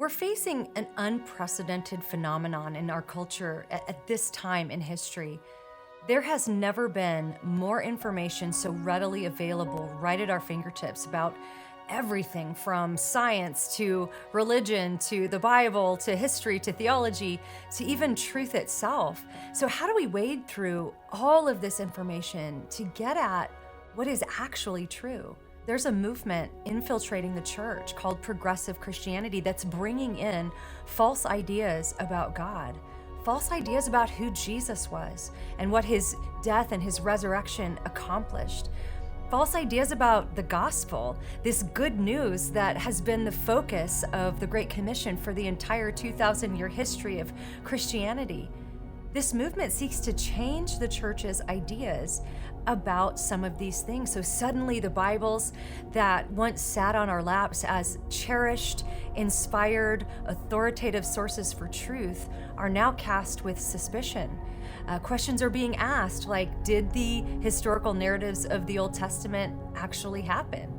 We're facing an unprecedented phenomenon in our culture at this time in history. There has never been more information so readily available right at our fingertips about everything from science to religion to the Bible to history to theology to even truth itself. So, how do we wade through all of this information to get at what is actually true? There's a movement infiltrating the church called progressive Christianity that's bringing in false ideas about God, false ideas about who Jesus was and what his death and his resurrection accomplished, false ideas about the gospel, this good news that has been the focus of the Great Commission for the entire 2,000-year history of Christianity. This movement seeks to change the church's ideas about some of these things. So suddenly the Bibles that once sat on our laps as cherished, inspired, authoritative sources for truth are now cast with suspicion. Questions are being asked like, did the historical narratives of the Old Testament actually happen?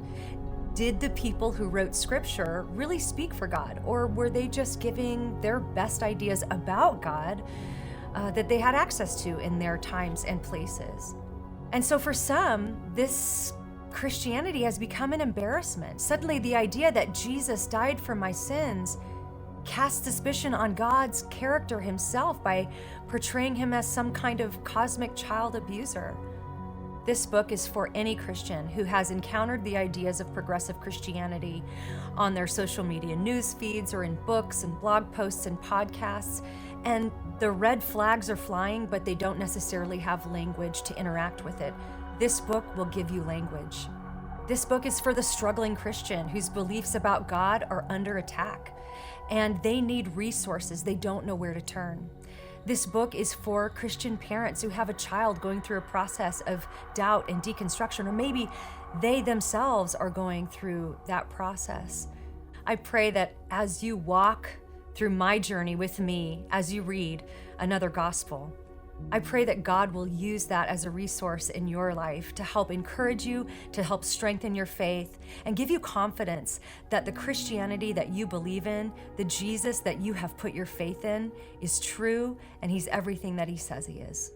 Did the people who wrote scripture really speak for God? Or were they just giving their best ideas about God that they had access to in their times and places? And so for some, this Christianity has become an embarrassment. Suddenly the idea that Jesus died for my sins casts suspicion on God's character himself by portraying him as some kind of cosmic child abuser. This book is for any Christian who has encountered the ideas of progressive Christianity on their social media news feeds or in books and blog posts and podcasts, and the red flags are flying, but they don't necessarily have language to interact with it. This book will give you language. This book is for the struggling Christian whose beliefs about God are under attack, and they need resources. They don't know where to turn. This book is for Christian parents who have a child going through a process of doubt and deconstruction, or maybe they themselves are going through that process. I pray that as you walk through my journey with me, as you read another gospel, I pray that God will use that as a resource in your life to help encourage you, to help strengthen your faith, and give you confidence that the Christianity that you believe in, the Jesus that you have put your faith in, is true, and he's everything that he says he is.